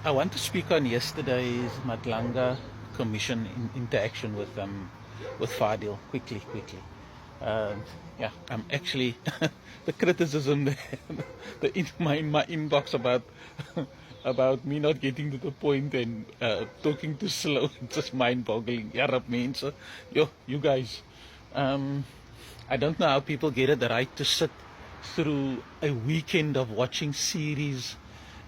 I want to speak on yesterday's Madlanga Commission interaction with Fadil. Quickly. Yeah, I'm actually the criticism in my inbox about about me not getting to the point and talking too slow. It's just mind-boggling. Yarab means, you guys. Um, I don't know how people get it the right to sit through a weekend of watching series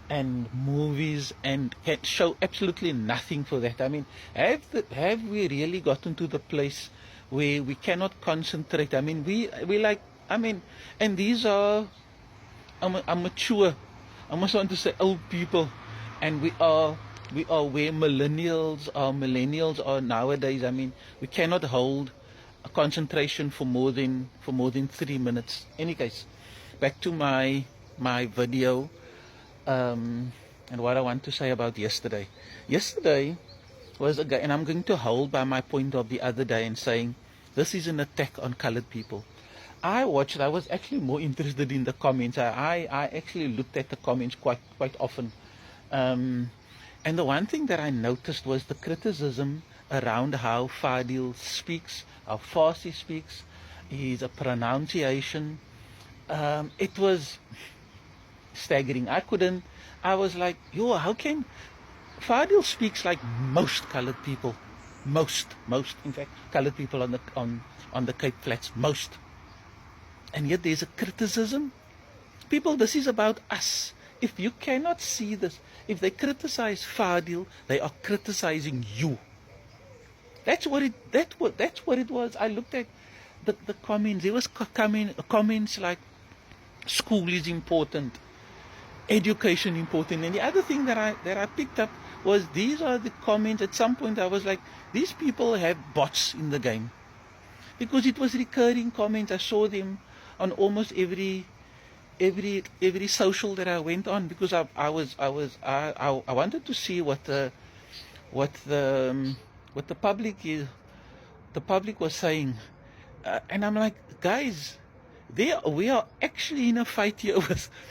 and movies and can show absolutely nothing for that. I mean, have we really gotten to the place where we cannot concentrate? I mean, we like. I mean, and these are mature. I must want to say old people, and we are where millennials are nowadays. I mean, we cannot hold a concentration for more than 3 minutes. Any case, back to my video, and what I want to say about yesterday. Yesterday was a guy, and I'm going to hold by my point of the other day and saying this is an attack on colored people. I watched. I was actually more interested in the comments. I actually looked at the comments quite often, and the one thing that I noticed was the criticism around how Fadil speaks, how fast he speaks, his pronunciation. It was staggering. I was like, yo, how can Fadil speaks like most colored people, most, in fact, colored people on the Cape Flats, most. And yet there's a criticism. People, this is about us. If you cannot see this, if they criticize Fadil, they are criticizing you. That's what it was. I looked at the comments. There was comments like school is important, education important. And the other thing that I picked up was these are the comments. At some point I was like, these people have bots in the game. Because it was recurring comments. I saw them on almost every social that I went on, because I wanted to see what the public was saying, and I'm like, guys, we are actually in a fight here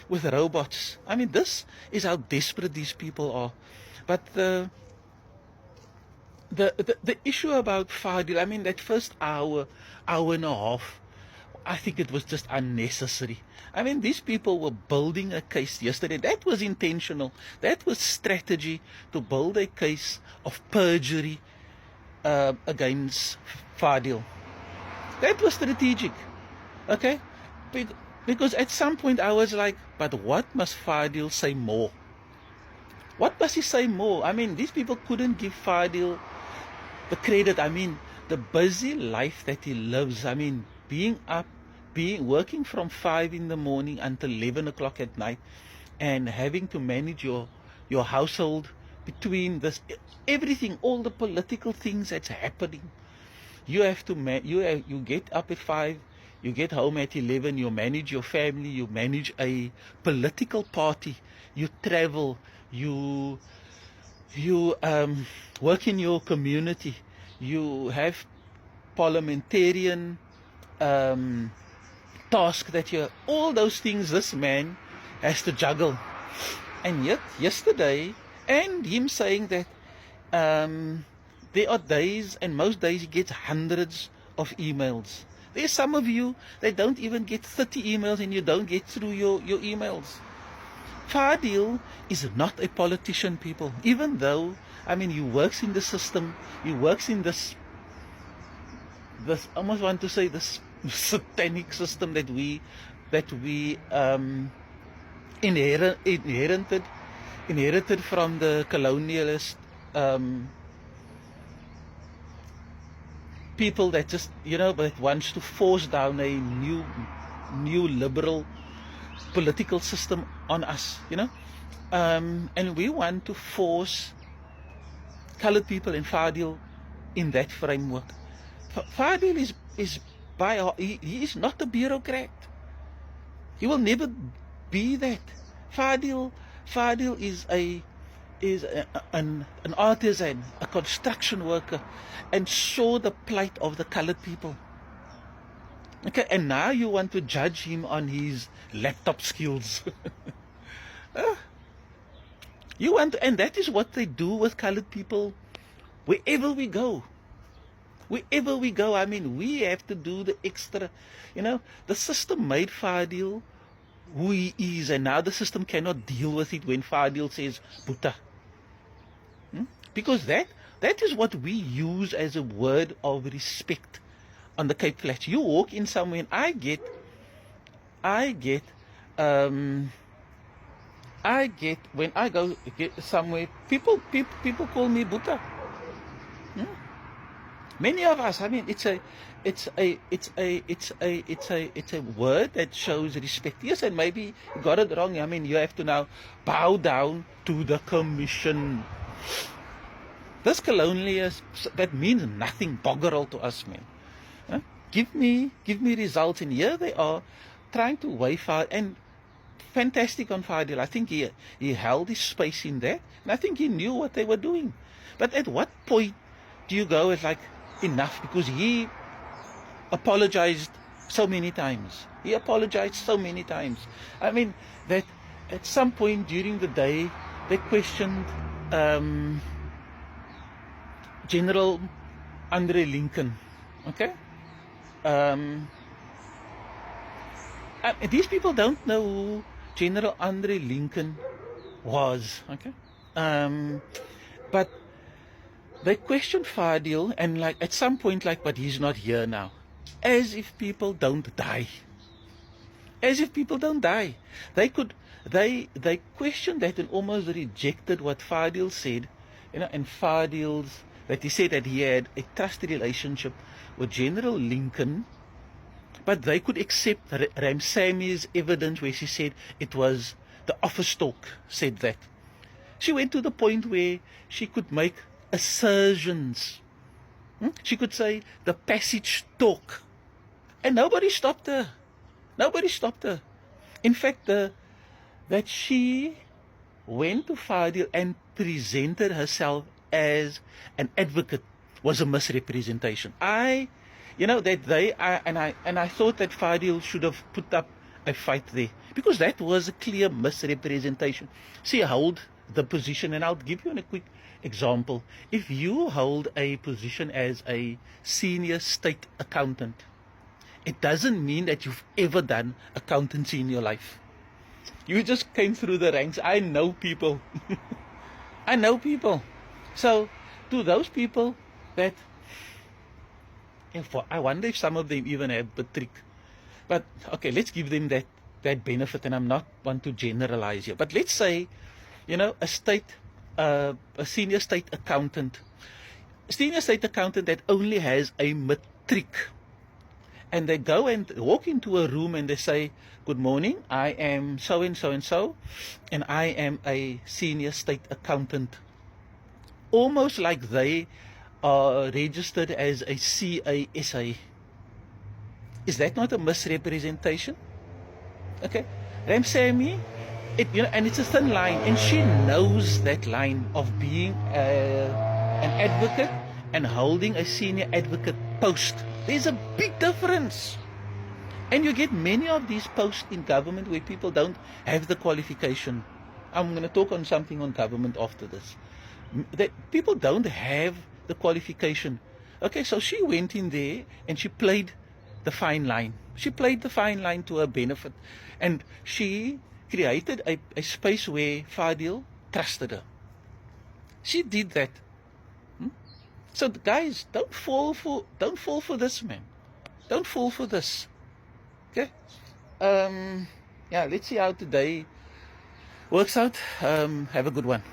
with robots. I mean, this is how desperate these people are. But the issue about Fadil, I mean, that first hour and a half, I think it was just unnecessary. I mean, these people were building a case yesterday. That was intentional. That was strategy to build a case of perjury against Fadil. That was strategic. Okay? Because at some point I was like, but what must Fadil say more? What must he say more? I mean, these people couldn't give Fadil the credit. I mean, the busy life that he lives. I mean, being up, working from 5 in the morning until 11 o'clock at night, and having to manage your household between this everything, all the political things that's happening. You have to you get up at 5, you get home at 11, you manage your family, you manage a political party, you travel, you work in your community, you have parliamentarian task that you, all those things this man has to juggle. And yet yesterday, and him saying that there are days, and most days he gets hundreds of emails. There's some of you that don't even get 30 emails, and you don't get through your emails. Fadil is not a politician, people. Even though, I mean, he works in the system, he works in this I almost want to say this satanic system that we inherited from the colonialist people that just, that wants to force down a new liberal political system on us, and we want to force colored people and Fadil in that framework. Fadil is he is not a bureaucrat. He will never be that. Fadil is an artisan, a construction worker, and saw the plight of the colored people. Okay, and now you want to judge him on his laptop skills. You want, and that is what they do with colored people wherever we go. Wherever we go, I mean, we have to do the extra. You know, the system made Fadil who he is, and now the system cannot deal with it when Fadil says Buddha. Because that is what we use as a word of respect on the Cape Flats. You walk in somewhere, and I get when I go get somewhere, people call me Buddha. Many of us, I mean, it's a word that shows respect. Yes, and maybe you got it wrong. I mean, you have to now bow down to the commission. This colonialism, that means nothing, boggerel to us, man. Huh? Give me results, and here they are trying to wave out, and fantastic on Fadil. I think he held his space in there, and I think he knew what they were doing. But at what point do you go as like enough? Because he apologized so many times. I mean, that at some point during the day they questioned General Andre Lincoln. Okay, these people don't know who General Andre Lincoln was. Okay, but they questioned Fadil, and like at some point, like, but he's not here now, as if people don't die. They questioned that and almost rejected what Fadil said, you know, and Fadil's, that he said that he had a trusted relationship with General Lincoln, but they could accept Ramsami's evidence where she said it was the office talk said that. She went to the point where she could make assertions. She could say the passage talk, and nobody stopped her. In fact, that she went to Fadil and presented herself as an advocate was a misrepresentation. I thought that Fadil should have put up a fight there, because that was a clear misrepresentation. She held the position, and I'll give you a quick example. If you hold a position as a senior state accountant, it doesn't mean that you've ever done accountancy in your life. You just came through the ranks. I know people. So, to those people that, I wonder if some of them even have the trick. But, okay, let's give them that benefit, and I'm not want to generalize here. But let's say, a senior state accountant that only has a matric, and they go and walk into a room and they say, good morning, I am so and so and so, and I am a senior state accountant. Almost like they are registered as a CASA. Is that not a misrepresentation? Okay, Ramsamy, and it's a thin line, and she knows that line of being an advocate and holding a senior advocate post. There's a big difference. And you get many of these posts in government where people don't have the qualification. I'm going to talk on something on government after this. That people don't have the qualification. Okay, so she went in there and she played the fine line. She played the fine line to her benefit. And she created a space where Fadil trusted her. She did that. So guys, don't fall for this, man. Don't fall for this. Okay? Let's see how today works out. Have a good one.